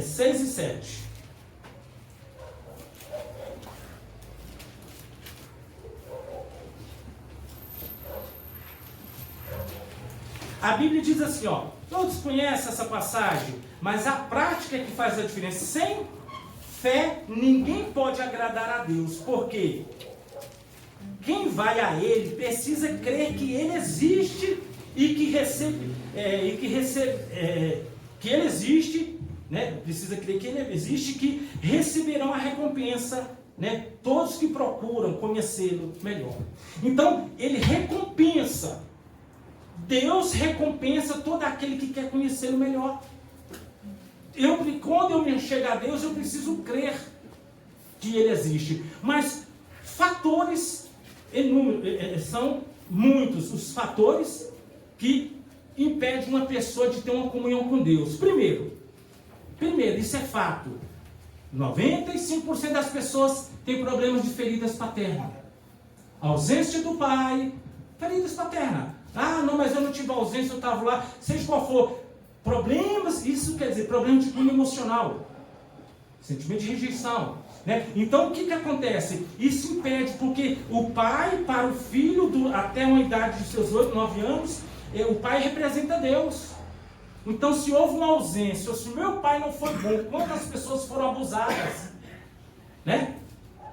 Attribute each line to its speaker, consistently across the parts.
Speaker 1: 6 e 7. A Bíblia diz assim, ó, todos conhecem essa passagem, mas a prática é que faz a diferença. Sem fé, ninguém pode agradar a Deus, porque quem vai a Ele precisa crer que Ele existe e que Ele existe, né? Precisa crer que Ele existe e que receberão a recompensa, né? Todos que procuram conhecê-lo melhor. Então, Ele recompensa. Deus recompensa todo aquele que quer conhecê-lo melhor. Quando eu me chego a Deus, eu preciso crer que Ele existe. Mas fatores, são muitos os fatores que impedem uma pessoa de ter uma comunhão com Deus. Primeiro, isso é fato. 95% das pessoas têm problemas de feridas paternas. Ausência do pai, feridas paternas. Ah, não, mas eu não tive ausência, eu estava lá. Seja qual for. Problemas, isso quer dizer problema de cunho emocional. Sentimento de rejeição. Né? Então, o que acontece? Isso impede, porque o pai, para o filho, até uma idade de seus 8, 9 anos, o pai representa Deus. Então, se houve uma ausência, ou se o meu pai não foi bom, quantas pessoas foram abusadas? Né?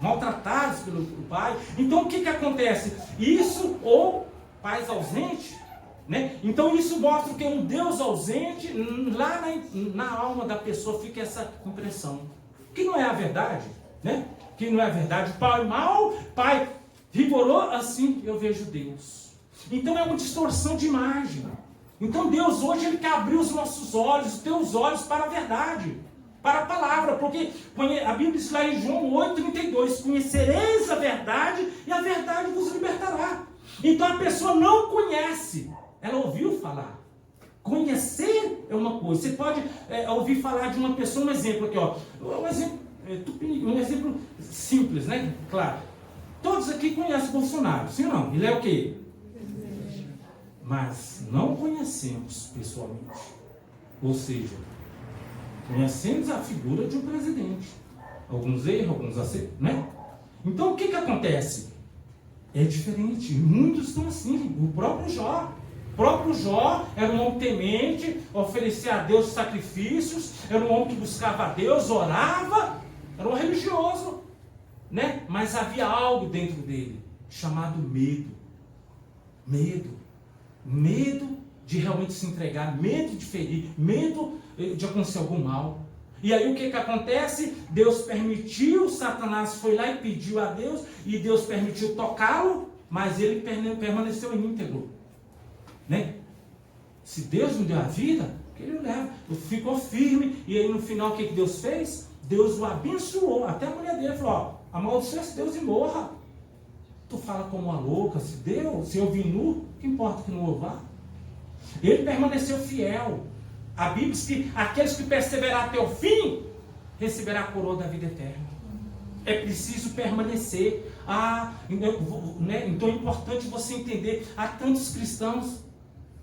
Speaker 1: Maltratadas pelo pai. Então, o que acontece? Isso, ou pais ausentes, né? Então isso mostra que um Deus ausente, lá na alma da pessoa fica essa impressão. Que não é a verdade, né? Que não é a verdade. Pai mau, pai rigoroso, assim eu vejo Deus. Então é uma distorção de imagem. Então Deus hoje Ele quer abrir os nossos olhos, os teus olhos para a verdade, para a palavra, porque a Bíblia diz lá em João 8,32, conhecereis a verdade e a verdade vos libertará. Então a pessoa não conhece, ela ouviu falar. Conhecer é uma coisa. Você pode ouvir falar de uma pessoa, um exemplo aqui, ó. Um exemplo simples, né? Claro. Todos aqui conhecem o Bolsonaro, sim ou não? Ele é o quê? Mas não conhecemos pessoalmente. Ou seja, conhecemos a figura de um presidente. Alguns erros, alguns acertos, né? Então o que acontece? É diferente, muitos estão assim. O próprio Jó era um homem temente, oferecia a Deus sacrifícios, era um homem que buscava a Deus, orava, era um religioso, né? Mas havia algo dentro dele, chamado medo. Medo de realmente se entregar, medo de ferir, medo de acontecer algum mal. E aí o que acontece? Deus permitiu, Satanás foi lá e pediu a Deus, e Deus permitiu tocá-lo, mas ele permaneceu íntegro. Né? Se Deus não deu a vida, ele o leva. Ficou firme, e aí no final o que Deus fez? Deus o abençoou. Até a mulher dele falou, ó, amaldiçoe-se Deus e morra. Tu fala como uma louca, se eu vim nu, que importa que não louvar? Ele permaneceu fiel. A Bíblia diz que aqueles que perseverar até o fim, receberá a coroa da vida eterna. É preciso permanecer. Então é importante você entender, há tantos cristãos,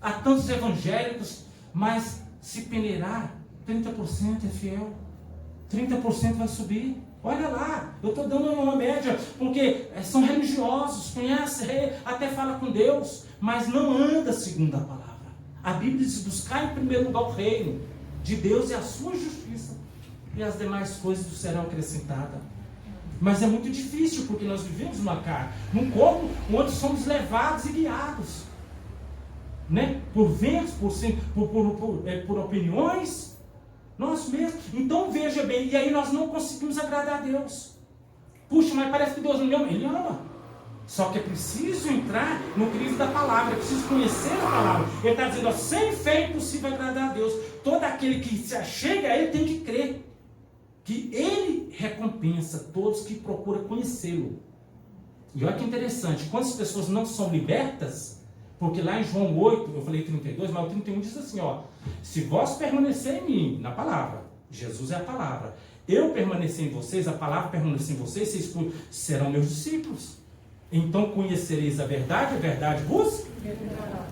Speaker 1: há tantos evangélicos, mas se peneirar, 30% é fiel. 30% vai subir. Olha lá, eu estou dando uma média, porque são religiosos, conhecem, até fala com Deus, mas não anda segundo a palavra. A Bíblia diz, buscar em primeiro lugar o reino de Deus e a sua justiça, e as demais coisas serão acrescentadas. Mas é muito difícil, porque nós vivemos numa carne, num corpo onde somos levados e guiados, né? Por ventos, por opiniões, nós mesmos. Então veja bem, e aí nós não conseguimos agradar a Deus. Puxa, mas parece que Deus não ama. Ele ama. Só que é preciso entrar no crivo da palavra, é preciso conhecer a palavra. Ele está dizendo, ó, sem fé é impossível agradar a Deus. Todo aquele que se achega a Ele tem que crer que Ele recompensa todos que procuram conhecê-lo. E olha que interessante, quando as pessoas não são libertas, porque lá em João 8, eu falei 32, mas o 31 diz assim, ó, se vós permanecer em mim, na palavra, Jesus é a palavra, eu permanecer em vocês, a palavra permanecer em vocês, vocês serão meus discípulos. Então conhecereis a verdade vos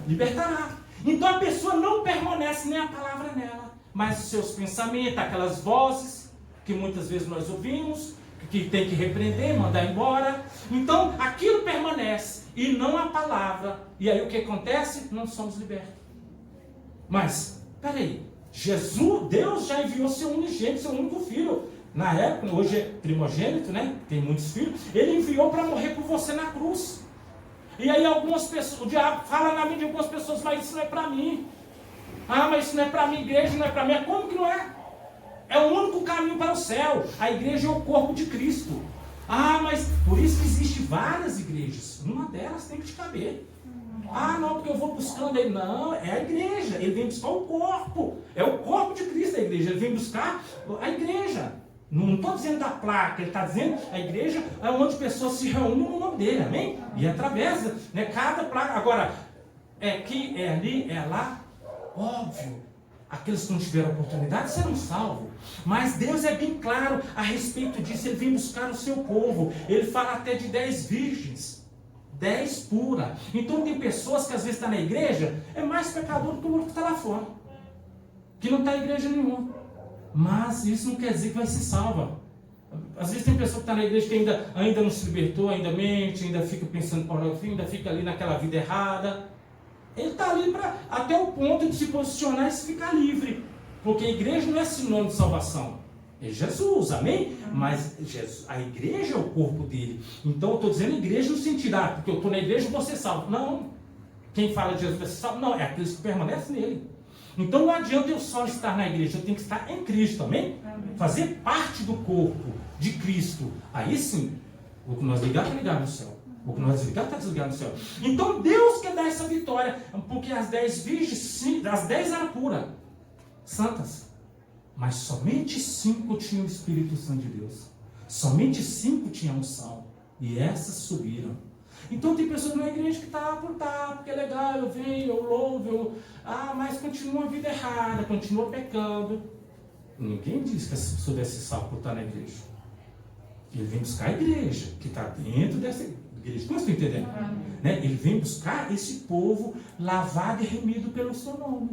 Speaker 1: libertará. Então a pessoa não permanece nem a palavra nela. mas os seus pensamentos, aquelas vozes que muitas vezes nós ouvimos, que tem que repreender, mandar embora. Então, aquilo permanece e não a palavra. E aí o que acontece? Não somos libertos. Mas, peraí, Jesus, Deus já enviou seu unigênito, seu único filho. Na época, hoje é primogênito, né? Tem muitos filhos. Ele enviou para morrer por você na cruz. E aí algumas pessoas, o diabo fala na mente de algumas pessoas, mas isso não é para mim. Ah, mas isso não é para mim, igreja não é para mim. Como que não é? É o único caminho para o céu. A igreja é o corpo de Cristo. Ah, mas por isso que existem várias igrejas. Uma delas tem que te caber. Ah, não, porque eu vou buscando ele. Não, é a igreja. Ele vem buscar o corpo. É o corpo de Cristo, a igreja. Ele vem buscar a igreja. Não estou dizendo da placa, ele está dizendo a igreja é onde pessoas se reúnem no nome dele, amém? E através, né, cada placa. Agora, é aqui, é ali, é lá, óbvio. Aqueles que não tiveram oportunidade serão salvos. Mas Deus é bem claro a respeito disso. Ele vem buscar o seu povo. Ele fala até de 10 virgens. 10 pura. Então tem pessoas que às vezes estão na igreja, é mais pecador do que o outro que está lá fora. Que não está em igreja nenhuma. Mas isso não quer dizer que vai ser salva. Às vezes tem pessoa que está na igreja que ainda não se libertou, ainda mente, ainda fica pensando pornografia, ainda fica ali naquela vida errada. Ele está ali até o ponto de se posicionar e se ficar livre. Porque a igreja não é sinônimo de salvação. É Jesus, amém? Mas Jesus, a igreja é o corpo dele. Então eu estou dizendo igreja no sentido, porque eu estou na igreja e vou ser salvo. Não. Quem fala de Jesus vai ser salvo? Não, é aqueles que permanecem nele. Então não adianta eu só estar na igreja, eu tenho que estar em Cristo, amém? Fazer parte do corpo de Cristo. Aí sim, o que nós ligar está ligado no céu. O que nós desligar está desligado no céu. Então Deus quer dar essa vitória, porque as 10 virgens, as 10 eram puras, santas. Mas somente 5 tinham o Espírito Santo de Deus. Somente 5 tinham unção. E essas subiram. Então tem pessoas na igreja que porque é legal, eu venho, eu louvo, mas continua a vida errada, continua pecando. Ninguém diz que essa pessoa deve ser salva por estar na igreja. Ele vem buscar a igreja, que está dentro dessa igreja. Como você está entendendo? Né? Ele vem buscar esse povo lavado e remido pelo seu nome.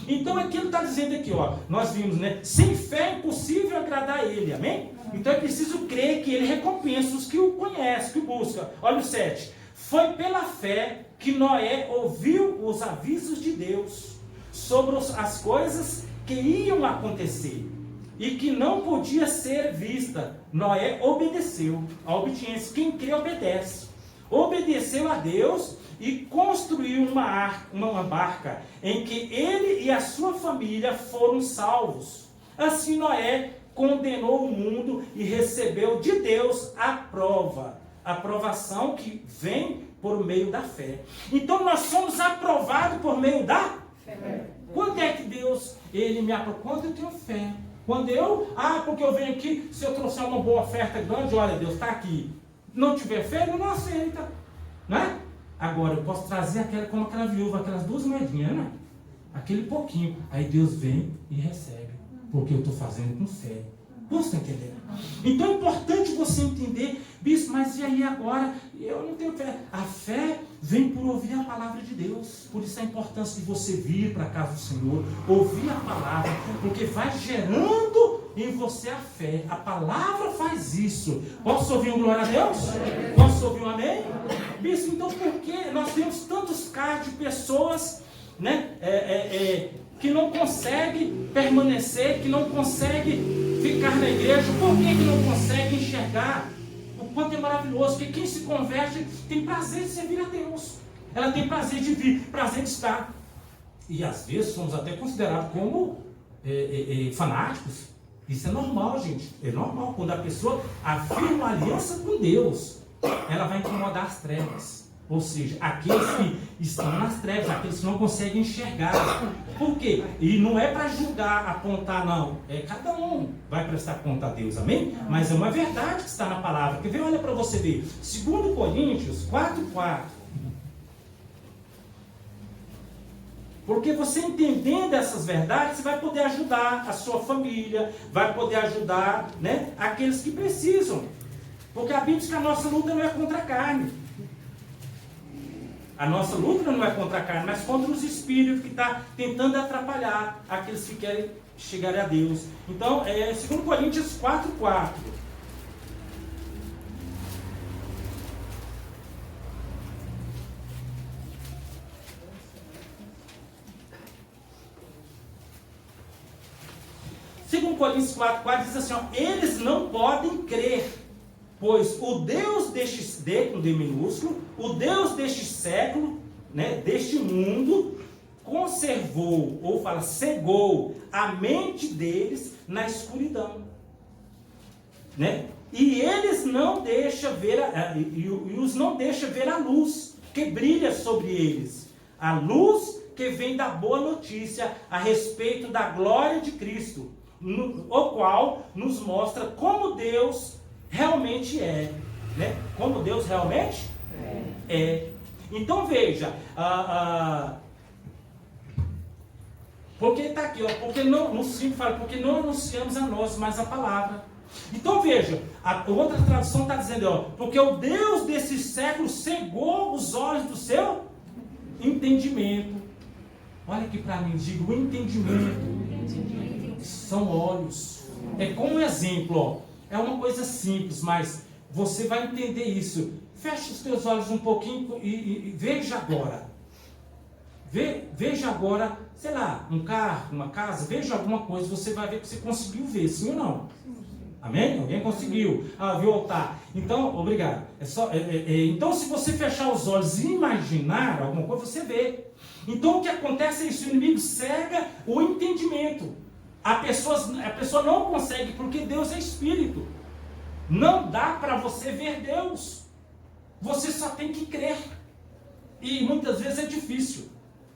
Speaker 1: Então aqui ele está dizendo aqui, nós vimos, né? Sem fé é impossível agradar a ele, amém? Então é preciso crer que ele recompensa os que o conhecem, que o buscam. Olha o 7. Foi pela fé que Noé ouviu os avisos de Deus sobre as coisas que iam acontecer e que não podia ser vista. Noé obedeceu. A obediência, quem crê obedece. Obedeceu a Deus e construiu uma barca em que ele e a sua família foram salvos. Assim Noé condenou o mundo e recebeu de Deus a aprovação que vem por meio da fé. Então nós somos aprovados por meio da fé. Quando é que Deus, ele me aprova? Quando eu tenho fé. Quando porque eu venho aqui, se eu trouxer uma boa oferta grande, olha, Deus está aqui. Não tiver fé, ele não aceita. Não é? Agora, eu posso trazer como aquela viúva, aquelas 2 moedinhas, né? Aquele pouquinho. Aí Deus vem e recebe. Porque eu estou fazendo com fé. Você está entendendo? Então é importante você entender, bispo, mas e aí agora? Eu não tenho fé. A fé vem por ouvir a palavra de Deus. Por isso a importância de você vir para a casa do Senhor, ouvir a palavra, porque vai gerando em você a fé. A palavra faz isso. Posso ouvir um glória a Deus? Posso ouvir um amém? Bispo, então por que nós temos tantos casos de pessoas, né, que não conseguem permanecer, que não conseguem ficar na igreja? Por que não conseguem enxergar o quanto é maravilhoso? Porque quem se converte tem prazer de servir a Deus. Ela tem prazer de vir, prazer de estar. E às vezes somos até considerados como fanáticos. Isso é normal, gente. É normal. Quando a pessoa afirma uma aliança com Deus, ela vai incomodar as trevas. Ou seja, aqueles que estão nas trevas, aqueles que não conseguem enxergar. Por quê? E não é para julgar, apontar, não. É cada um vai prestar conta a Deus, amém? Mas é uma verdade que está na palavra. Quer ver? Olha para você ver. 2 Coríntios 4:4. Porque você entendendo essas verdades, você vai poder ajudar a sua família, vai poder ajudar, né, aqueles que precisam. Porque a Bíblia diz que a nossa luta não é contra a carne. A nossa luta não é contra a carne, mas contra os espíritos que estão tentando atrapalhar aqueles que querem chegarei a Deus. Então, 2 Coríntios 4:4. Segundo Coríntios 4:4 diz assim, ó, eles não podem crer, pois o Deus deste, D com D minúsculo, o Deus deste século, né, deste mundo, conservou, ou fala, cegou a mente deles na escuridão, né? E eles não deixam ver, e os não deixa ver a luz que brilha sobre eles, a luz que vem da boa notícia a respeito da glória de Cristo, o qual nos mostra como Deus realmente é, né? Como Deus realmente é. Então veja, porque está aqui, ó, porque não, no 5 fala, porque não anunciamos a nós mais a palavra. Então veja, a outra tradução está dizendo, ó, porque o Deus desse século cegou os olhos do seu entendimento. Olha aqui para mim, digo, o entendimento são olhos. É como um exemplo, ó, é uma coisa simples, mas você vai entender isso. Feche os teus olhos um pouquinho e veja agora. Veja agora, sei lá, um carro, uma casa, veja alguma coisa, você vai ver que você conseguiu ver, sim ou não? Amém? Alguém conseguiu? Viu o altar? Então, obrigado. Então, se você fechar os olhos e imaginar alguma coisa, você vê. Então, o que acontece é isso, o inimigo cega o entendimento. A pessoa não consegue, porque Deus é Espírito. Não dá para você ver Deus. Você só tem que crer. E muitas vezes é difícil.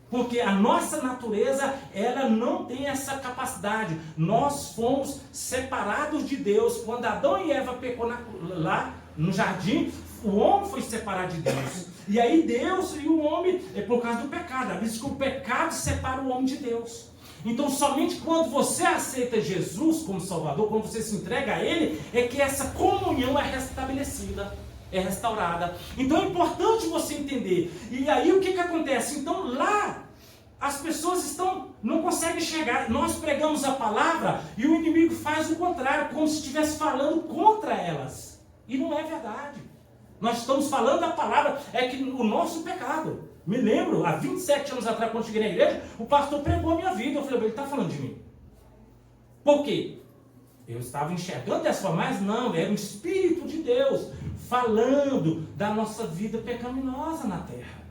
Speaker 1: Porque a nossa natureza, ela não tem essa capacidade. Nós fomos separados de Deus. Quando Adão e Eva pecou lá no jardim, o homem foi separado de Deus. E aí Deus e o homem, é por causa do pecado. A Bíblia diz que o pecado separa o homem de Deus. Então somente quando você aceita Jesus como Salvador, quando você se entrega a Ele, é que essa comunhão é restabelecida. É restaurada. Então é importante você entender. E aí o que acontece? Então lá as pessoas não conseguem chegar. Nós pregamos a palavra e o inimigo faz o contrário, como se estivesse falando contra elas. E não é verdade. Nós estamos falando da palavra, é que o nosso pecado. Me lembro, há 27 anos atrás, quando cheguei na igreja, o pastor pregou a minha vida. Eu falei, ele está falando de mim. Por quê? Eu estava enxergando dessa forma, mas não, era o Espírito de Deus falando da nossa vida pecaminosa na terra.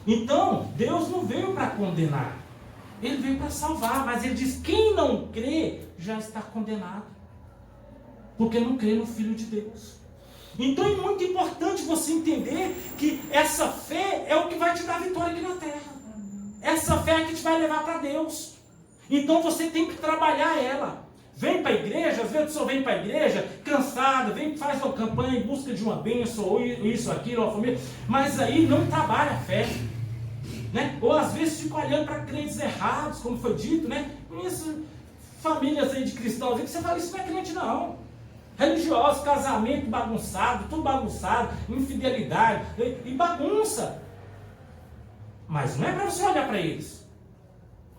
Speaker 1: Então, Deus não veio para condenar, Ele veio para salvar, mas Ele diz, quem não crê já está condenado, porque não crê no Filho de Deus. Então é muito importante você entender que essa fé é o que vai te dar vitória aqui na terra. Essa fé é que te vai levar para Deus. Então você tem que trabalhar ela. Vem para a igreja, às vezes a pessoa vem para a igreja cansada, vem, faz uma campanha em busca de uma bênção, ou isso, aquilo, uma família, mas aí não trabalha a fé, né? Ou às vezes fica olhando para crentes errados, como foi dito, né? Conheço famílias aí de cristãos que você fala, isso não é crente não. Religiosos, casamento bagunçado, tudo bagunçado, infidelidade e bagunça. Mas não é para você olhar para eles,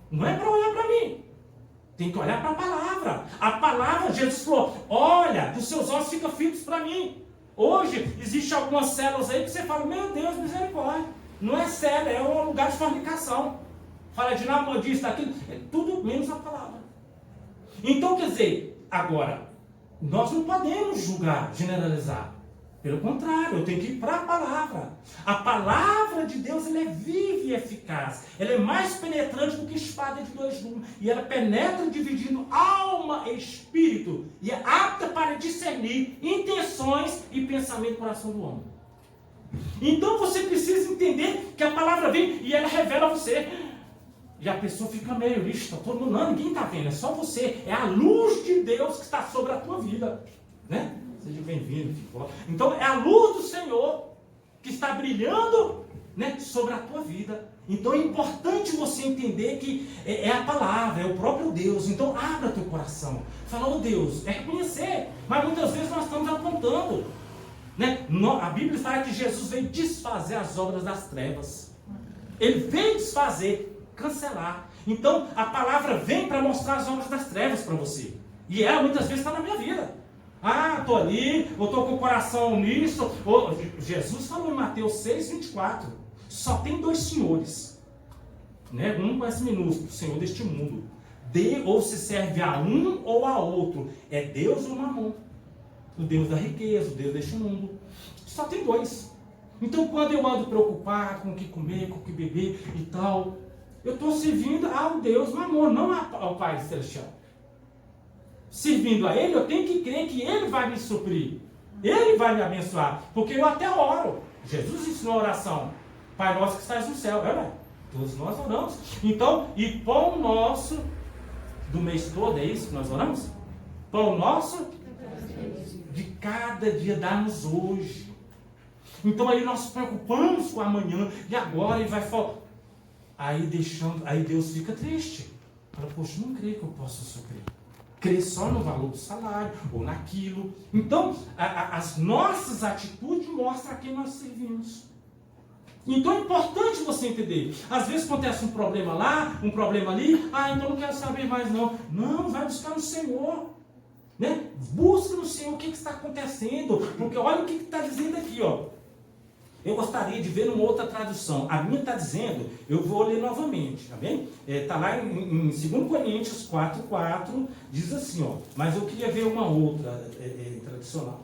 Speaker 1: não é para olhar para mim. Tem que olhar para a palavra. A palavra, Jesus falou, olha, dos seus olhos ficam fixos para mim. Hoje, existem algumas células aí que você fala, meu Deus, misericórdia. Não é célula, é um lugar de fornicação. Fala de namoro, disso, daquilo, é tudo menos a palavra. Então, quer dizer, agora, nós não podemos julgar, generalizar. Pelo contrário, eu tenho que ir para a palavra. A palavra de Deus, ela é viva e eficaz. Ela é mais penetrante do que espada de dois gumes. E ela penetra dividindo alma e espírito. E é apta para discernir intenções e pensamento do coração do homem. Então você precisa entender que a palavra vem e ela revela a você. E a pessoa fica meio, lixo, todo mundo, não, ninguém está vendo, é só você. É a luz de Deus que está sobre a tua vida. Né? Seja bem-vindo. Então é a luz do Senhor que está brilhando, né, sobre a tua vida. Então é importante você entender que é a palavra, é o próprio Deus. Então abra teu coração. Fala, oh Deus, é reconhecer. Mas muitas vezes nós estamos apontando. Né? A Bíblia fala que Jesus veio desfazer as obras das trevas. Ele veio desfazer, cancelar. Então, a palavra vem para mostrar as obras das trevas para você. E ela muitas vezes está na minha vida. Ah, estou ali, eu estou com o coração nisso. Jesus falou em Mateus 6:24. Só tem dois senhores. Né? Um com S minúsculo, o Senhor deste mundo. Ou se serve a um ou a outro. É Deus ou Mamon. O Deus da riqueza, o Deus deste mundo. Só tem dois. Então, quando eu ando preocupado com o que comer, com o que beber e tal, eu estou servindo ao Deus Mamon, não ao Pai Celestial. Servindo a Ele, eu tenho que crer que Ele vai me suprir. Ele vai me abençoar. Porque eu até oro. Jesus ensinou a oração. Pai nosso que estás no céu. Todos nós oramos. Então, e pão nosso do mês todo, é isso que nós oramos? Pão nosso de cada dia dá-nos hoje. Então aí nós nos preocupamos com amanhã. E agora ele vai falar. Aí Deus fica triste. Fala, poxa, não creio que eu possa suprir. Crer só no valor do salário, ou naquilo. Então, as nossas atitudes mostram a quem nós servimos. Então é importante você entender. Às vezes acontece um problema lá, um problema ali. Então não quero saber mais não. Não, vai buscar no Senhor. Né? Busca no Senhor o que está acontecendo. Porque olha o que está dizendo aqui, ó. Eu gostaria de ver numa outra tradução. A minha está dizendo, eu vou ler novamente, tá bem? Está lá em 2 Coríntios 4:4, diz assim, ó. Mas eu queria ver uma outra tradicional.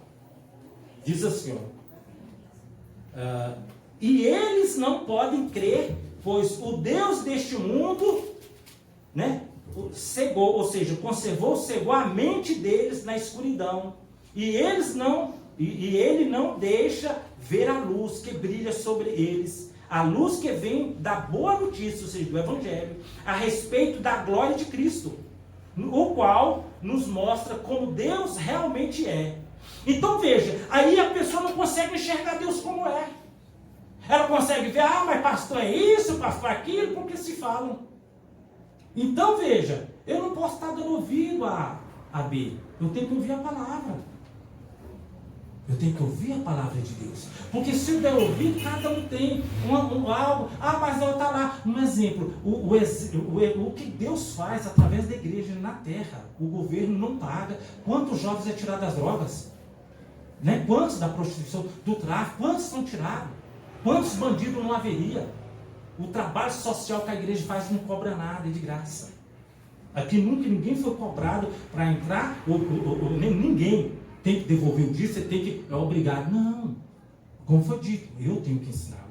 Speaker 1: Diz assim, ó. E eles não podem crer, pois o Deus deste mundo, né, cegou, ou seja, cegou a mente deles na escuridão. E ele não deixa ver a luz que brilha sobre eles, a luz que vem da boa notícia, ou seja, do Evangelho, a respeito da glória de Cristo, o qual nos mostra como Deus realmente é. Então veja, aí a pessoa não consegue enxergar Deus como é. Ela consegue ver, mas pastor é isso, pastor é aquilo, porque se falam. Então veja, eu não posso estar dando ouvido a B, eu tenho que ouvir a palavra. Eu tenho que ouvir a palavra de Deus. Porque se eu der ouvido, cada um tem algo. Mas não está lá. Um exemplo. O que Deus faz através da igreja na terra. O governo não paga. Quantos jovens é tirado das drogas? Né? Quantos da prostituição, do tráfico? Quantos são tirados? Quantos bandidos não haveria? O trabalho social que a igreja faz não cobra nada, é de graça. Aqui nunca ninguém foi cobrado para entrar, nem ninguém. Tem que devolver o dia, você tem que... É obrigado. Não. Como foi dito, eu tenho que ensinar.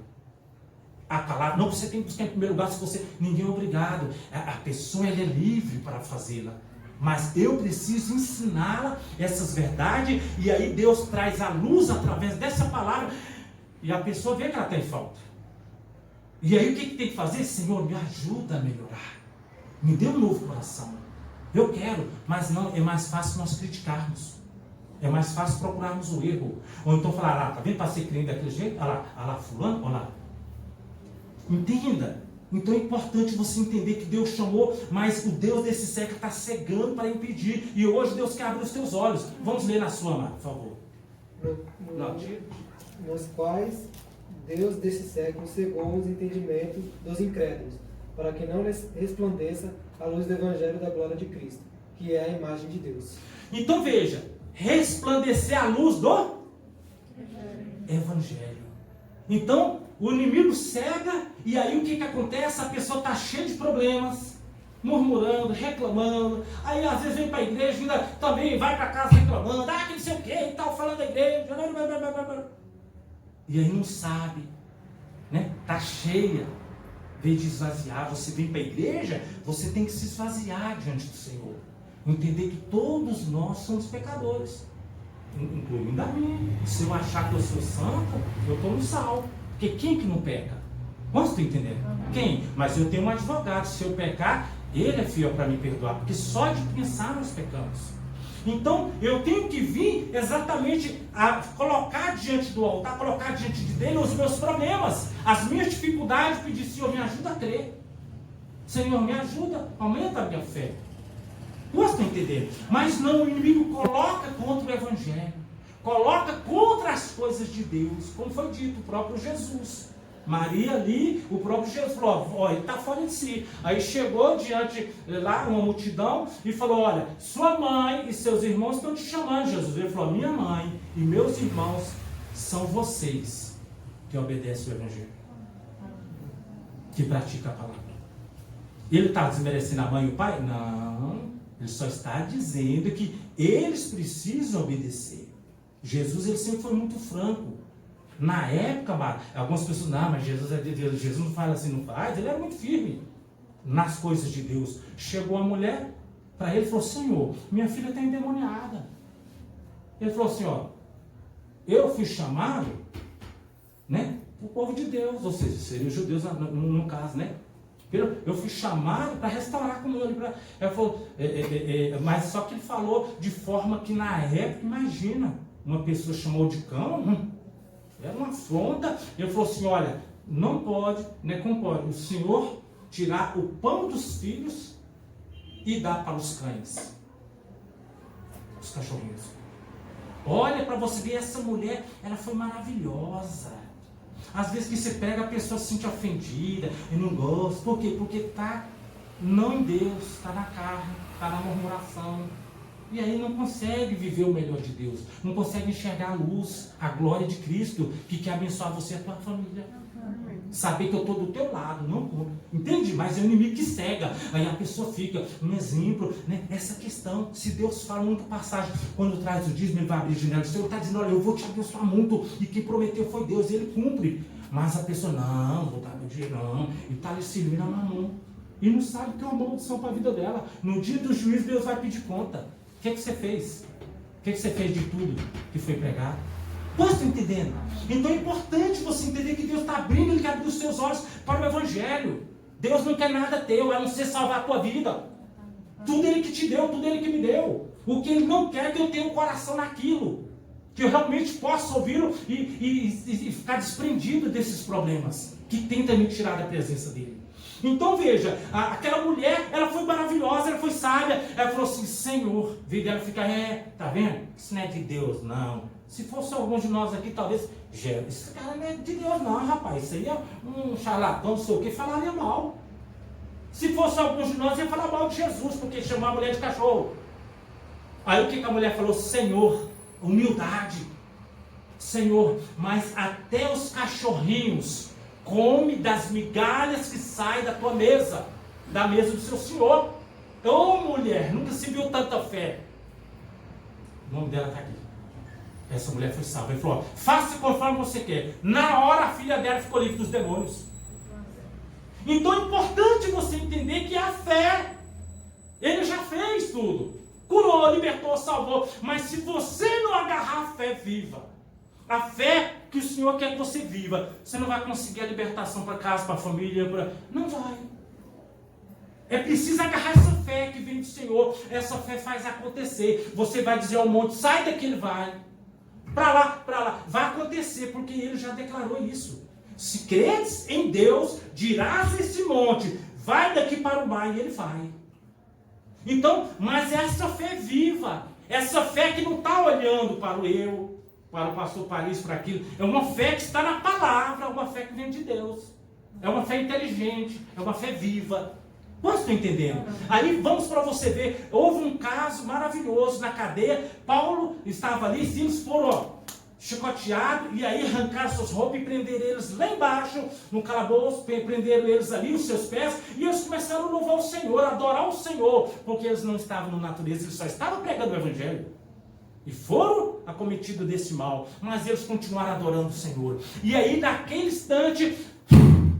Speaker 1: A palavra, não, você tem que buscar em primeiro lugar, se você... Ninguém é obrigado. A pessoa, ela é livre para fazê-la. Mas eu preciso ensiná-la essas verdades, e aí Deus traz a luz através dessa palavra, e a pessoa vê que ela tem falta. E aí o que tem que fazer? Senhor, me ajuda a melhorar. Me dê um novo coração. Eu quero, mas não, é mais fácil nós criticarmos. É mais fácil procurarmos o erro. Ou então falar, tá vendo para ser crente daquele jeito? Olha lá, fulano, olha lá. Entenda. Então é importante você entender que Deus chamou, mas o Deus desse século está cegando para impedir. E hoje Deus quer abrir os teus olhos. Vamos ler na sua mão, por favor.
Speaker 2: Nos quais Deus desse século cegou os entendimentos dos incrédulos, para que não lhes resplandeça a luz do Evangelho da glória de Cristo, que é a imagem de Deus.
Speaker 1: Então veja, resplandecer a luz do Evangelho. Então, o inimigo cega, e aí o que acontece? A pessoa está cheia de problemas, murmurando, reclamando, aí às vezes vem para a igreja, ainda também vai para casa reclamando, que não sei o que e tal, falando da igreja, e aí não sabe, né? Está cheia, vem de esvaziar. Você vem para a igreja, você tem que se esvaziar diante do Senhor. Entender que todos nós somos pecadores, incluindo a mim. Se eu achar que eu sou santo, eu estou no sal. Porque quem que não peca? Quantos estão entendendo? Quem? Mas eu tenho um advogado. Se eu pecar, ele é fiel para me perdoar. Porque só de pensar nós pecamos. Então eu tenho que vir exatamente a colocar diante do altar, colocar diante de Deus os meus problemas, as minhas dificuldades, pedir: Senhor, me ajuda a crer. Senhor, me ajuda, aumenta a minha fé. Vocês estão entendendo? Mas não, o inimigo coloca contra o Evangelho, coloca contra as coisas de Deus, como foi dito, o próprio Jesus. Maria ali, o próprio Jesus falou, ó, ele está fora de si. Aí chegou diante lá uma multidão e falou, olha, sua mãe e seus irmãos estão te chamando, Jesus. Ele falou, minha mãe e meus irmãos são vocês que obedecem o Evangelho, que praticam a palavra. Ele está desmerecendo a mãe e o pai? Não, ele só está dizendo que eles precisam obedecer. Jesus, ele sempre foi muito franco. Na época, algumas pessoas, não, mas Jesus é de Deus, Jesus não fala assim, não faz. Ele era muito firme nas coisas de Deus. Chegou a mulher para ele e falou, Senhor, minha filha está endemoniada. Ele falou assim, ó, eu fui chamado, né, o povo de Deus, ou seja, seria os judeus no caso, né? Eu fui chamado para restaurar a comunhão. Ele falou, mas só que ele falou de forma que na época, imagina, uma pessoa chamou de cão, era uma afronta. Ele falou assim, olha, não pode, né, como pode o Senhor tirar o pão dos filhos e dar para os cães, os cachorrinhos. Olha para você ver, essa mulher, ela foi maravilhosa. Às vezes que você pega, a pessoa se sente ofendida e não gosta. Por quê? Porque está não em Deus, está na carne, está na murmuração. E aí não consegue viver o melhor de Deus. Não consegue enxergar a luz, a glória de Cristo, que quer abençoar você e a tua família. Saber que eu estou do teu lado, não entende? Mas é o inimigo que cega. Aí a pessoa fica, um exemplo, né? Essa questão, se Deus fala muita passagem, quando traz o dízimo, ele vai abrir a janela do céu, ele está dizendo, olha, eu vou te abençoar muito, e quem prometeu foi Deus, e ele cumpre. Mas a pessoa, não vou dar meu dinheiro não, e está ali servindo a mamão, e não sabe que é uma maldição para a vida dela. No dia do juízo, Deus vai pedir conta. O que você fez? O que você fez de tudo que foi pregado? Você está entendendo? Então é importante você entender que Deus está abrindo, Ele quer abrir os seus olhos para o Evangelho. Deus não quer nada teu, a não ser salvar a tua vida. Tudo Ele que te deu, tudo Ele que me deu. O que Ele não quer é que eu tenha o coração naquilo, que eu realmente possa ouvi-lo e ficar desprendido desses problemas que tentam me tirar da presença dEle. Então veja, aquela mulher, ela foi maravilhosa, ela foi sábia. Ela falou assim, Senhor, veio dela ficar, tá vendo? Isso não é de Deus, não. Se fosse algum de nós aqui, talvez, esse cara não é de Deus não, rapaz. Isso aí é um charlatão, não sei o que, falaria mal. Se fosse algum de nós, ia falar mal de Jesus, porque chamou a mulher de cachorro. Aí o que a mulher falou? Senhor, humildade. Senhor, mas até os cachorrinhos come das migalhas que saem da tua mesa, da mesa do seu Senhor. Ô mulher, nunca se viu tanta fé. O nome dela está aqui. Essa mulher foi salva. Ele falou, faça conforme você quer. Na hora a filha dela ficou livre dos demônios. Então é importante você entender que a fé, Ele já fez tudo. Curou, libertou, salvou. Mas se você não agarrar a fé viva, a fé que o Senhor quer que você viva, você não vai conseguir a libertação para casa, para a família, não vai. É preciso agarrar essa fé que vem do Senhor. Essa fé faz acontecer. Você vai dizer ao monte, sai daqui, ele vai. Para lá, vai acontecer, porque Ele já declarou isso. Se credes em Deus, dirás esse monte, vai daqui para o mar, e Ele vai. Então, mas essa fé viva, essa fé que não está olhando para o eu, para o pastor Paris, para aquilo, é uma fé que está na palavra, é uma fé que vem de Deus, é uma fé inteligente, é uma fé viva. Vocês estão entendendo? Aí vamos para você ver, houve um caso maravilhoso na cadeia. Paulo estava ali, Silas foram chicoteados, e aí arrancaram suas roupas e prenderam eles lá embaixo, no calabouço, prenderam eles ali, os seus pés, e eles começaram a louvar o Senhor, a adorar o Senhor, porque eles não estavam na natureza, eles só estavam pregando o Evangelho. E foram acometidos desse mal, mas eles continuaram adorando o Senhor. E aí, naquele instante,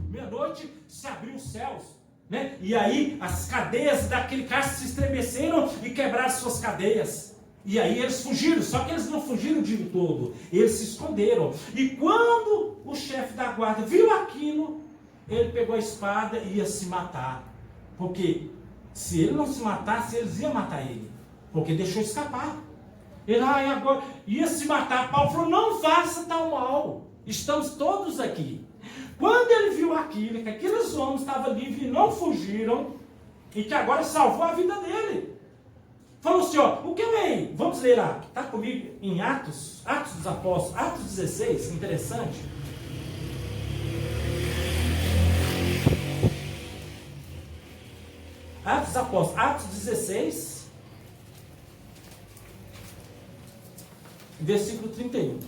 Speaker 1: meia-noite, se abriu os céus. Né? E aí as cadeias daquele cara se estremeceram e quebraram suas cadeias. E aí eles fugiram, só que eles não fugiram o dia todo, eles se esconderam. E quando o chefe da guarda viu aquilo, ele pegou a espada e ia se matar. Porque se ele não se matasse, eles iam matar ele, porque deixou escapar. Ele agora ia se matar. Paulo falou, não faça tal mal, estamos todos aqui. Quando ele viu aquilo, que aqueles homens estavam livres e não fugiram, e que agora salvou a vida dele, falou assim, o que vem? Vamos ler lá, está comigo em Atos dos Apóstolos, Atos 16, interessante. Atos dos Apóstolos, Atos 16, versículo 31.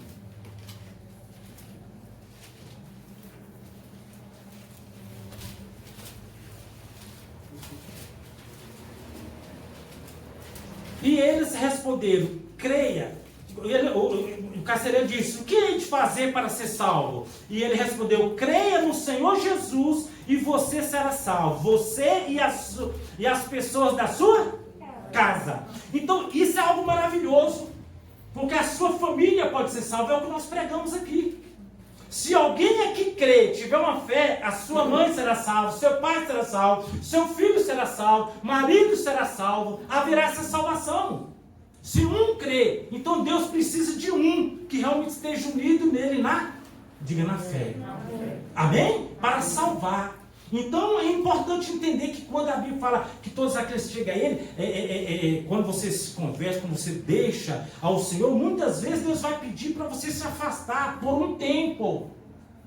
Speaker 1: E eles responderam, creia. O carcereiro disse, o que hei de fazer para ser salvo? E ele respondeu, creia no Senhor Jesus e você será salvo. Você e as pessoas da sua casa. Então isso é algo maravilhoso. Porque a sua família pode ser salva, é o que nós pregamos aqui. Se alguém aqui crê, tiver uma fé, a sua mãe será salva, seu pai será salvo, seu filho será salvo, marido será salvo, haverá essa salvação. Se um crê, então Deus precisa de um que realmente esteja unido nele na fé. Amém? Para salvar. Então é importante entender que quando a Bíblia fala que todos aqueles que chegam a Ele, quando você se converte, quando você deixa ao Senhor, muitas vezes Deus vai pedir para você se afastar por um tempo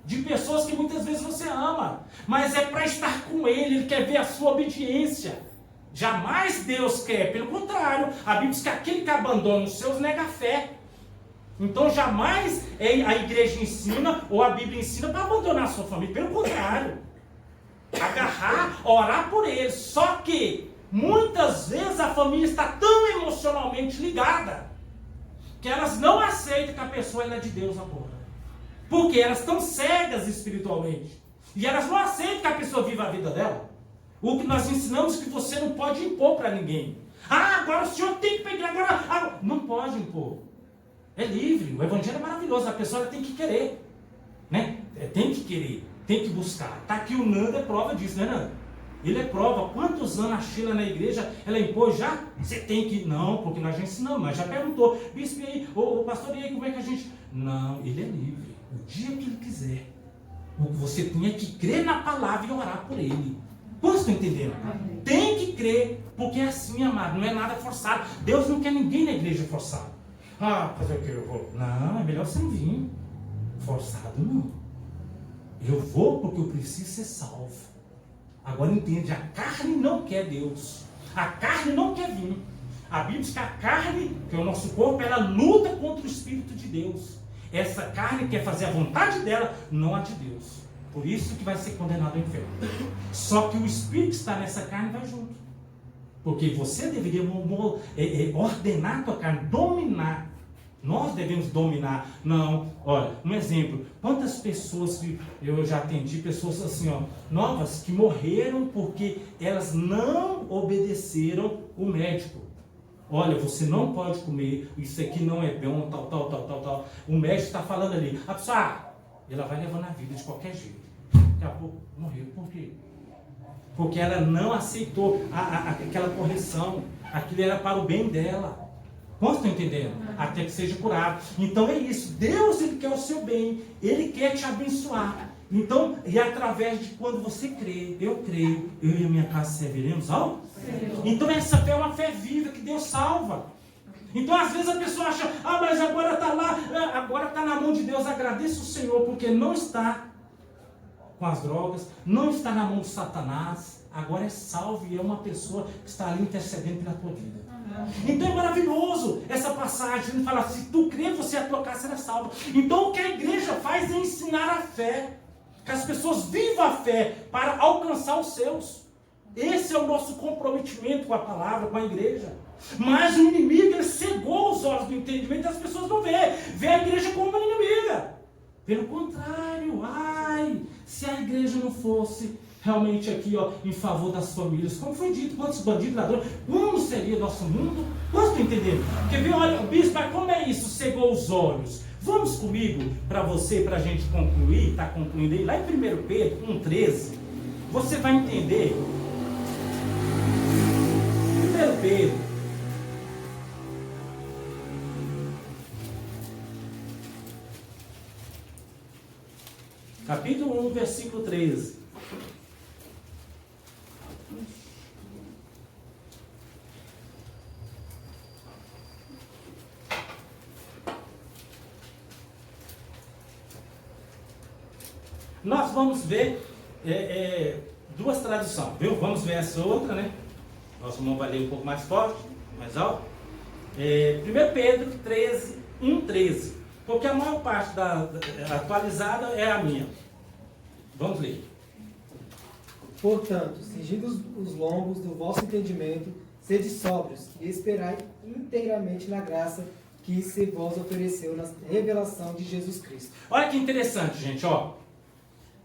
Speaker 1: de pessoas que muitas vezes você ama, mas é para estar com Ele quer ver a sua obediência. Jamais Deus quer, pelo contrário, a Bíblia diz que aquele que abandona os seus nega a fé. Então jamais a igreja ensina ou a Bíblia ensina para abandonar a sua família, pelo contrário. Agarrar, orar por eles. Só que muitas vezes a família está tão emocionalmente ligada que elas não aceitam que a pessoa é de Deus agora. Porque elas estão cegas espiritualmente. E elas não aceitam que a pessoa viva a vida dela. O que nós ensinamos é que você não pode impor para ninguém. Ah, agora o senhor tem que pegar, agora. Não pode impor. É livre. O evangelho é maravilhoso. A pessoa tem que querer. Né? Tem que querer. Tem que buscar. Está aqui o Nando, é prova disso, né, Nando? Ele é prova. Quantos anos a Sheila na igreja, ela impôs já? Você tem que... Não, porque nós já ensinamos, mas já perguntou. Bispo, e aí? Ô, pastor, e aí, como é que a gente... Não, ele é livre. O dia que ele quiser. Você tem que crer na palavra e orar por ele. Vocês estão entendendo? Tem que crer, porque é assim, amado. Não é nada forçado. Deus não quer ninguém na igreja forçado. Ah, fazer o que eu vou? Não, é melhor sem vir. Forçado não. Eu vou porque eu preciso ser salvo. Agora entende, a carne não quer Deus. A carne não quer vir. A Bíblia diz que a carne, que é o nosso corpo, ela luta contra o Espírito de Deus. Essa carne quer fazer a vontade dela, não a de Deus. Por isso que vai ser condenado ao inferno. Só que o Espírito que está nessa carne vai junto. Porque você deveria ordenar a tua carne, dominar. Nós devemos dominar. Não, olha, um exemplo. Quantas pessoas que eu já atendi, pessoas assim, ó, novas, que morreram porque elas não obedeceram o médico. Olha, você não pode comer, isso aqui não é bom, tal. O médico está falando ali. A pessoa, ela vai levando a vida de qualquer jeito. Daqui a pouco morreu. Por quê? Porque ela não aceitou aquela correção. Aquilo era para o bem dela. Quantos estão entendendo? Até que seja curado. Então é isso. Deus, Ele quer o seu bem. Ele quer te abençoar. Então, e através de quando você crê, eu creio, eu e a minha casa serviremos ao Senhor. Então essa fé é uma fé viva que Deus salva. Então às vezes a pessoa acha, mas agora está lá, agora está na mão de Deus. Agradeça o Senhor, porque não está com as drogas, não está na mão de Satanás. Agora é salvo e é uma pessoa que está ali intercedendo pela tua vida. Então é maravilhoso essa passagem. Ele fala, se tu crer, você a tua casa será salva. Então o que a igreja faz é ensinar a fé. Que as pessoas vivam a fé para alcançar os seus. Esse é o nosso comprometimento com a palavra, com a igreja. Mas o inimigo, ele cegou os olhos do entendimento e as pessoas não vê a igreja como uma inimiga. Pelo contrário, se a igreja não fosse realmente aqui, ó, em favor das famílias, como foi dito, quantos bandidos, ladrões, como seria nosso mundo? Quantos estão entendendo? Porque viu, olha, bispo, mas como é isso? Cegou os olhos. Vamos comigo, para você, para a gente concluir, está concluindo aí, lá em 1 Pedro 1,13, você vai entender. 1 Pedro, capítulo 1, versículo 13. Nós vamos ver duas traduções, viu? Vamos ver essa outra, né? Nosso irmão vai ler um pouco mais forte, mais alto. 1 Pedro 13, 1:13. Porque a maior parte da atualizada é a minha. Vamos ler.
Speaker 2: Portanto, cingidos os lombos do vosso entendimento, sede sóbrios e esperai inteiramente na graça que se vos ofereceu na revelação de Jesus Cristo.
Speaker 1: Olha que interessante, gente, ó.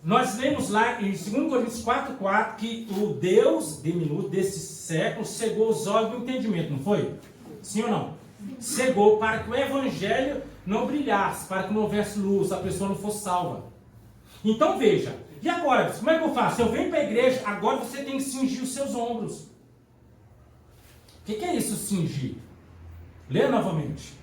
Speaker 1: Nós lemos lá em 2 Coríntios 4:4 que o Deus diminuto desse século cegou os olhos do entendimento, não foi? Sim ou não? Cegou para que o evangelho não brilhasse, para que não houvesse luz, a pessoa não fosse salva. Então veja, e agora, como é que eu faço? Eu venho para a igreja, agora você tem que cingir os seus ombros. O que é isso, cingir? Lê novamente.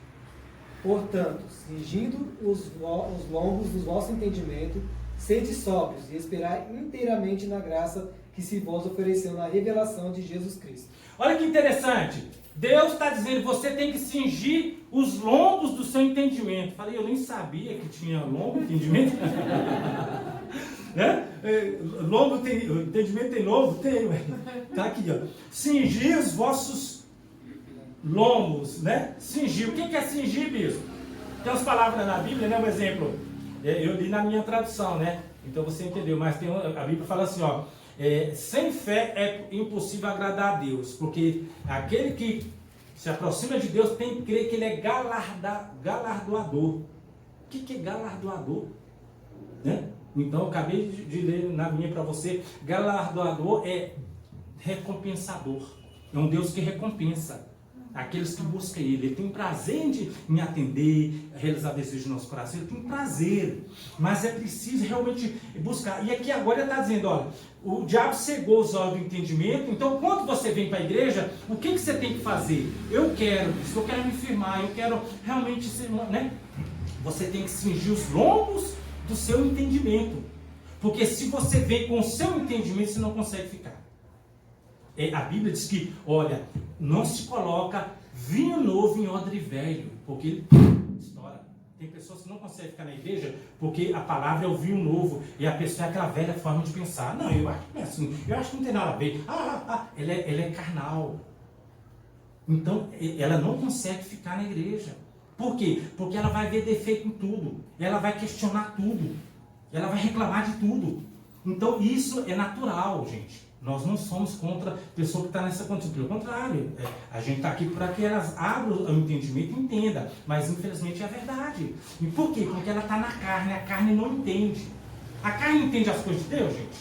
Speaker 2: Portanto, cingindo os lombos do vosso entendimento, sede sóbrios e esperai inteiramente na graça que se vos ofereceu na revelação de Jesus Cristo.
Speaker 1: Olha que interessante. Deus está dizendo, você tem que cingir os lombos do seu entendimento. Falei, eu nem sabia que tinha lombo, entendimento. Né? Lombo tem, entendimento tem lombo? Tem, ué. Tá aqui, ó. Cingir os vossos lombos, né? Cingir. O que é cingir, bispo? Tem umas palavras na Bíblia, né? Um exemplo. Eu li na minha tradução, né? Então você entendeu. Mas tem a Bíblia fala assim, ó. Sem fé é impossível agradar a Deus, porque aquele que se aproxima de Deus tem que crer que Ele é galardoador. O que é galardoador? Né? Então eu acabei de ler na minha para você. Galardoador é recompensador. É um Deus que recompensa aqueles que buscam Ele. Ele tem prazer em atender, realizar desejos do nosso coração. Ele tem prazer, mas é preciso realmente buscar. E aqui agora ele está dizendo, olha, o diabo cegou os olhos do entendimento. Então quando você vem para a igreja, o que você tem que fazer? Eu quero me firmar, eu quero realmente ser, né? Você tem que cingir os lombos do seu entendimento. Porque se você vem com o seu entendimento, você não consegue ficar. A Bíblia diz que, olha, não se coloca vinho novo em odre velho, porque ele estoura. Tem pessoas que não conseguem ficar na igreja porque a palavra é o vinho novo e a pessoa é aquela velha forma de pensar. Não, eu acho que não é assim, eu acho que não tem nada a ver. Ela é carnal. Então, ela não consegue ficar na igreja. Por quê? Porque ela vai ver defeito em tudo, ela vai questionar tudo, ela vai reclamar de tudo. Então, isso é natural, gente. Nós não somos contra a pessoa que está nessa condição. Pelo contrário, a gente está aqui para que elas abram o entendimento e entendam. Mas, infelizmente, é verdade. E por quê? Porque ela está na carne. A carne não entende. A carne entende as coisas de Deus, gente?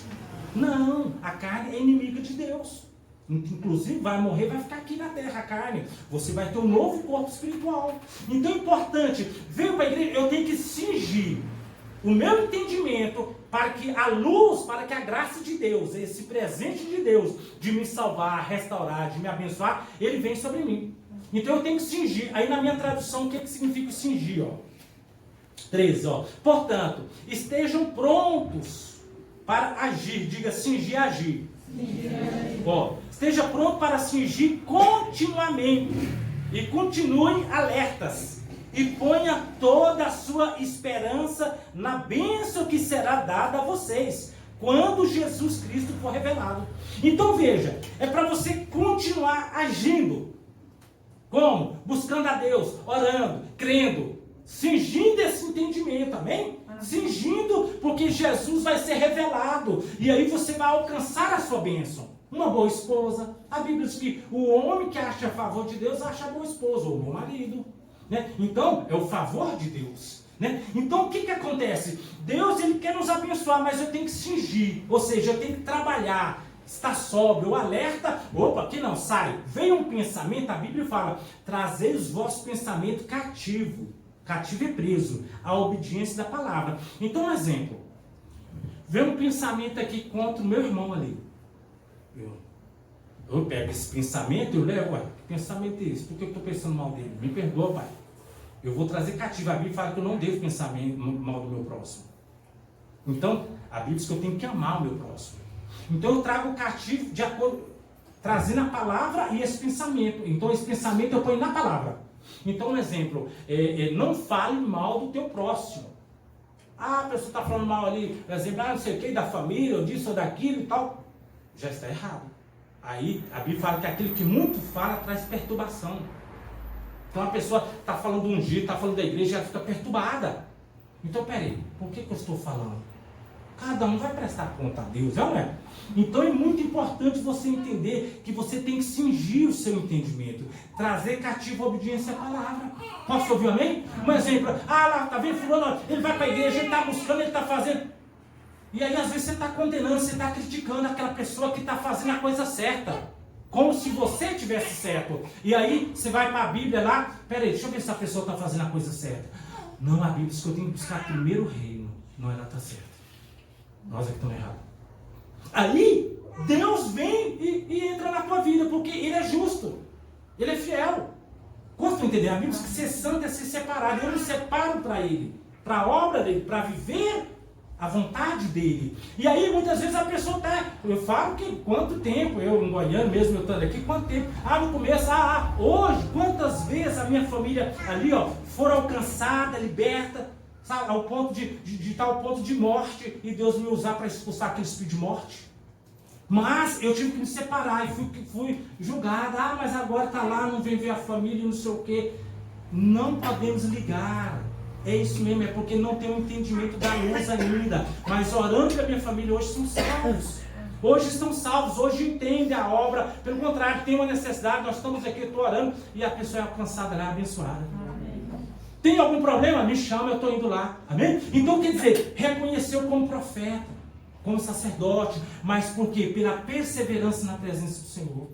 Speaker 1: Não. A carne é inimiga de Deus. Inclusive, vai morrer, vai ficar aqui na terra, a carne. Você vai ter um novo corpo espiritual. Então, é importante. Veio para a igreja, eu tenho que cingir o meu entendimento para que a luz, para que a graça de Deus, esse presente de Deus, de me salvar, restaurar, de me abençoar, ele vem sobre mim. Então eu tenho que cingir. Aí na minha tradução, o que significa cingir? Ó? 13, ó. Portanto, estejam prontos para agir. Diga cingir, agir. Ó, esteja pronto para cingir continuamente. E continuem alertas. E ponha toda a sua esperança na bênção que será dada a vocês, quando Jesus Cristo for revelado. Então veja, é para você continuar agindo. Como? Buscando a Deus, orando, crendo, cingindo esse entendimento, amém? Cingindo, porque Jesus vai ser revelado, e aí você vai alcançar a sua bênção. Uma boa esposa. A Bíblia diz que o homem que acha a favor de Deus acha a boa esposa, ou bom marido. Né? Então, é o favor de Deus. Né? Então, o que acontece? Deus, ele quer nos abençoar, mas eu tenho que cingir. Ou seja, eu tenho que trabalhar, estar sóbrio, o alerta. Opa, que não sai. Veio um pensamento, a Bíblia fala, trazei os vossos pensamentos cativo. Cativo é preso, à obediência da palavra. Então, um exemplo. Veio um pensamento aqui contra o meu irmão ali. Eu pego esse pensamento e eu levo, ué, que pensamento é esse? Por que eu estou pensando mal dele? Me perdoa, pai. Eu vou trazer cativo. A Bíblia fala que eu não devo pensar mal do meu próximo. Então, a Bíblia diz que eu tenho que amar o meu próximo. Então, eu trago o cativo de acordo, trazendo a palavra e esse pensamento. Então, esse pensamento eu ponho na palavra. Então, um exemplo, não fale mal do teu próximo. A pessoa está falando mal ali, por exemplo, não sei o que, da família, ou disso ou daquilo e tal. Já está errado. Aí a Bíblia fala que aquele que muito fala traz perturbação. Então a pessoa está falando de um jeito, está falando da igreja, ela fica perturbada. Então peraí, por que eu estou falando? Cada um vai prestar conta a Deus, não é? Então é muito importante você entender que você tem que cingir o seu entendimento, trazer cativo a obediência à palavra. Posso ouvir amém? Um exemplo, lá, tá vendo fulano, ele vai para a igreja, ele está buscando, ele está fazendo. E aí às vezes você está condenando, você está criticando aquela pessoa que está fazendo a coisa certa, como se você tivesse certo. E aí você vai para a Bíblia lá, peraí, deixa eu ver se a pessoa está fazendo a coisa certa. Não, a Bíblia diz que eu tenho que buscar primeiro o reino, não ela está certa. Nós é que estamos errados. Aí, Deus vem e entra na tua vida, porque Ele é justo. Ele é fiel. Quando tu entender, a Bíblia diz que ser santo é ser separado. Eu me separo para Ele, para a obra dEle, para viver a vontade dEle. E aí, muitas vezes a pessoa está... Eu falo que quanto tempo, eu em Goiânia mesmo, eu estando aqui, quanto tempo? No começo, hoje, quantas vezes a minha família ali, foram alcançada, liberta, sabe, ao ponto de tal ponto de morte, e Deus me usar para expulsar aquele espírito de morte. Mas eu tive que me separar e fui julgado. Mas agora está lá, não vem ver a família, não sei o quê. Não podemos ligar. É isso mesmo, é porque não tem um entendimento da luz ainda. Mas orando pela minha família, hoje são salvos. Hoje estão salvos, hoje entendem a obra. Pelo contrário, tem uma necessidade, nós estamos aqui, eu estou orando, e a pessoa é alcançada lá, abençoada. Tem algum problema? Me chama, eu estou indo lá. Amém? Então, quer dizer, reconheceu como profeta, como sacerdote, mas por quê? Pela perseverança na presença do Senhor.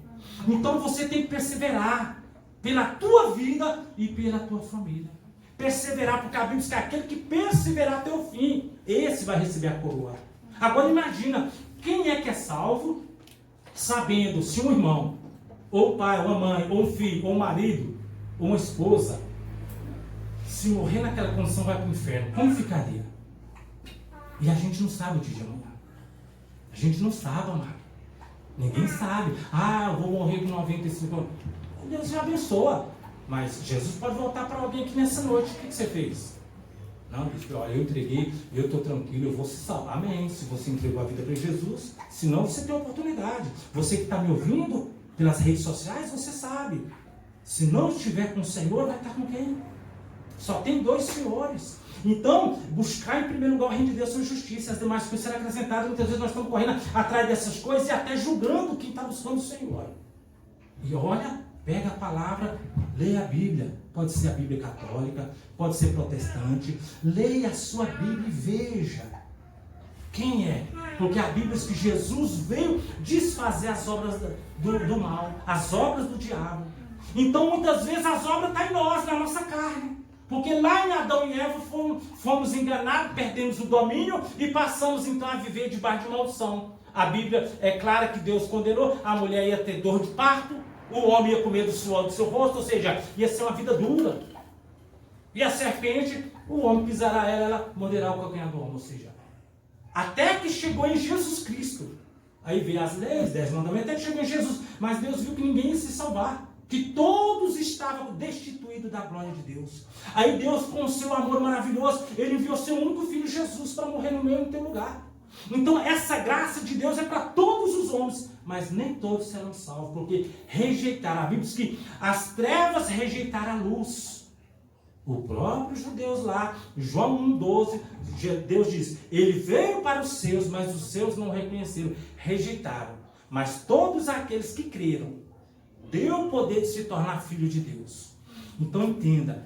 Speaker 1: Então, você tem que perseverar pela tua vida e pela tua família. Perseverar, porque a Bíblia diz que aquele que perseverar até o fim, esse vai receber a coroa. Agora, imagina, quem é que é salvo, sabendo se um irmão, ou pai, ou uma mãe, ou um filho, ou um marido, ou uma esposa, se morrer naquela condição vai para o inferno, como ficaria? E a gente não sabe o dia de amanhã. A gente não sabe, amado. Ninguém sabe. Eu vou morrer com 95 anos. Deus já abençoa. Mas Jesus pode voltar para alguém aqui nessa noite. O que você fez? Não, olha, eu entreguei, eu estou tranquilo, eu vou se salvar. Amém. Se você entregou a vida para Jesus, senão você tem oportunidade. Você que está me ouvindo pelas redes sociais, você sabe. Se não estiver com o Senhor, vai estar com quem? Só tem 2 senhores. Então, buscar em primeiro lugar o reino de Deus, sua justiça, as demais coisas serão acrescentadas. Muitas vezes nós estamos correndo atrás dessas coisas e até julgando quem está buscando o Senhor. E olha, pega a palavra, leia a Bíblia. Pode ser a Bíblia católica, pode ser protestante. Leia a sua Bíblia e veja quem é. Porque a Bíblia diz que Jesus veio desfazer as obras do mal, as obras do diabo. Então, muitas vezes as obras estão em nós, na nossa carne. Porque lá em Adão e Eva fomos enganados, perdemos o domínio e passamos então a viver debaixo de maldição. A Bíblia é clara que Deus condenou, a mulher ia ter dor de parto, o homem ia comer do suor do seu rosto, ou seja, ia ser uma vida dura. E a serpente, o homem pisará ela morderá o calcanhar do homem, ou seja, até que chegou em Jesus Cristo. Aí veio as leis, 10 mandamentos, até que chegou em Jesus, mas Deus viu que ninguém ia se salvar. Que todos estavam destituídos da glória de Deus. Aí Deus, com o seu amor maravilhoso, Ele enviou seu único filho Jesus para morrer no meu e no teu lugar. Então essa graça de Deus é para todos os homens, mas nem todos serão salvos, porque rejeitaram. A Bíblia diz que as trevas rejeitaram a luz. O próprio judeu lá, João 1,12, Deus diz, Ele veio para os seus, mas os seus não o reconheceram, rejeitaram. Mas todos aqueles que creram, deu o poder de se tornar filho de Deus. Então entenda,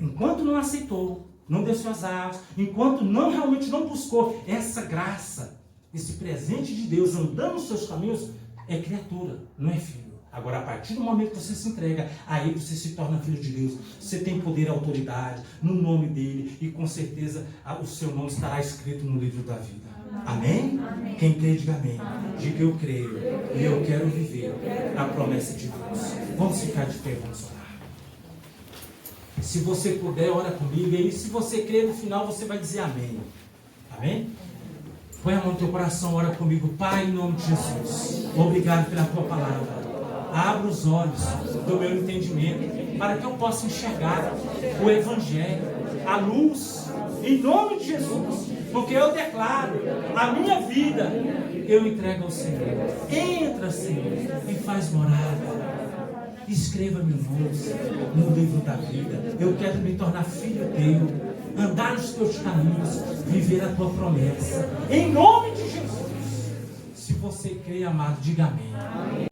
Speaker 1: enquanto não aceitou, não desceu as águas, enquanto realmente não buscou essa graça, esse presente de Deus andando nos seus caminhos, é criatura, não é filho. Agora, a partir do momento que você se entrega, aí você se torna filho de Deus. Você tem poder e autoridade no nome dele, e com certeza o seu nome estará escrito no livro da vida. Amém? Amém. Quem crê, diga amém. Amém. Diga eu creio e eu quero viver a promessa de Deus. Vamos ficar de pé, vamos orar. Se você puder, ora comigo. E se você crer, no final você vai dizer amém. Amém? Põe a mão no teu coração, ora comigo. Pai, em nome de Jesus, obrigado pela tua palavra. Abra os olhos do meu entendimento para que eu possa enxergar o Evangelho, a luz, em nome de Jesus. Porque eu declaro a minha vida, eu entrego ao Senhor. Entra, Senhor, e faz morada. Escreva meu nome no livro da vida. Eu quero me tornar filho teu, andar nos teus caminhos, viver a tua promessa. Em nome de Jesus. Se você crê, amado, diga amém.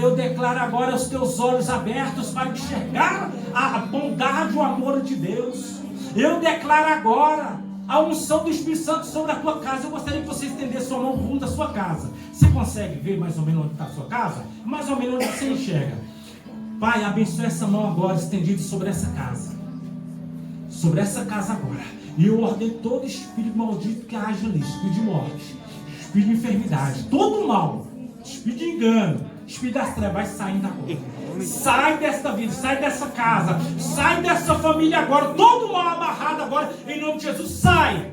Speaker 1: Eu declaro agora os teus olhos abertos para enxergar a bondade, o amor de Deus. Eu declaro agora a unção do Espírito Santo sobre a tua casa. Eu gostaria que você estendesse sua mão rumo da sua casa. Você consegue ver mais ou menos onde está a sua casa? Mais ou menos onde você enxerga. Pai, abençoe essa mão agora estendida sobre essa casa. Sobre essa casa agora. E eu ordeno todo espírito maldito que haja ali. Espírito de morte, espírito de enfermidade, todo mal, espírito de engano, espírito das trevas, vai saindo agora. Sai desta vida, sai dessa casa, sai dessa família agora. Todo mal amarrado agora, em nome de Jesus, sai.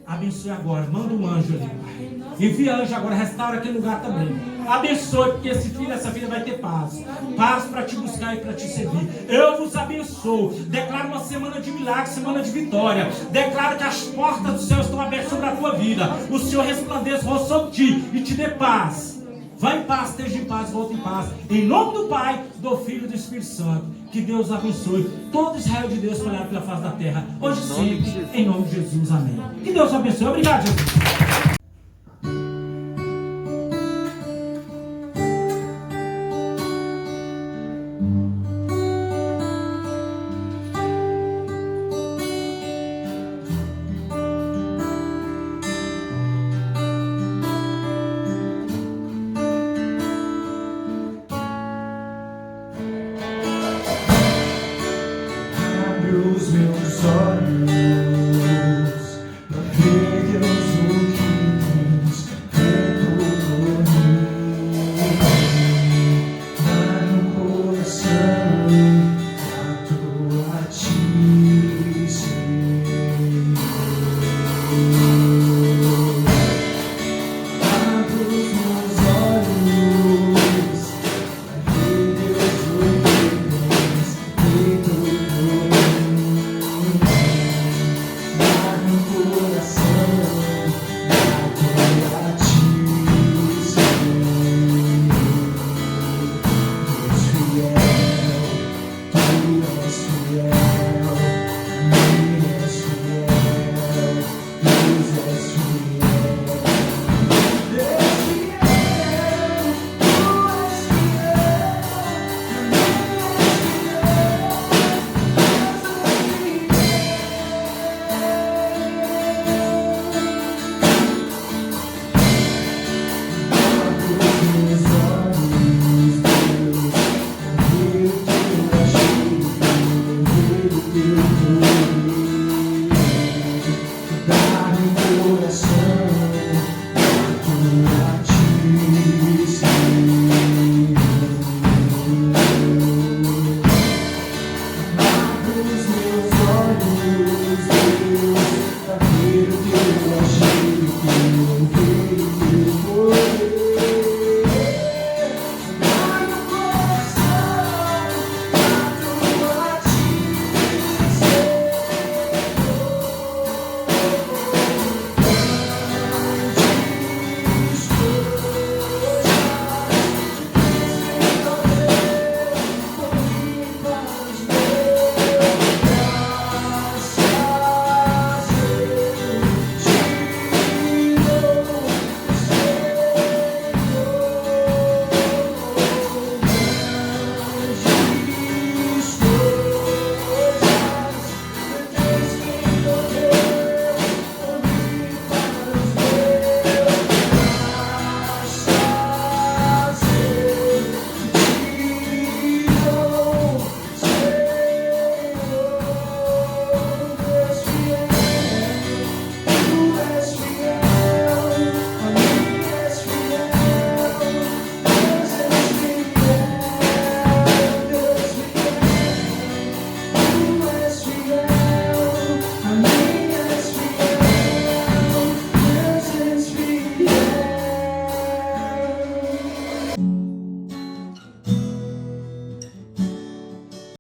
Speaker 1: Abençoe agora, manda um anjo ali, Pai. Envia anjo agora, restaura aquele lugar também. Abençoe, porque esse filho, essa filha vai ter paz. Paz para te buscar e para te servir. Eu vos abençoo. Declaro uma semana de milagre, semana de vitória. Declaro que as portas do céu estão abertas sobre a tua vida. O Senhor resplandeça o rosto sobre ti e te dê paz. Vá em paz, esteja em paz, volta em paz. Em nome do Pai, do Filho e do Espírito Santo. Que Deus abençoe todo Israel de Deus espalhado pela face da terra. Hoje sempre, em nome de Jesus. Amém. Que Deus abençoe. Obrigado, Jesus.
Speaker 3: Os meus olhos para ver Deus o que tens feito por mim. Dá no coração grato a ti, Senhor. Abro os meus olhos para ver Deus o que tens feito por mim. Fiel.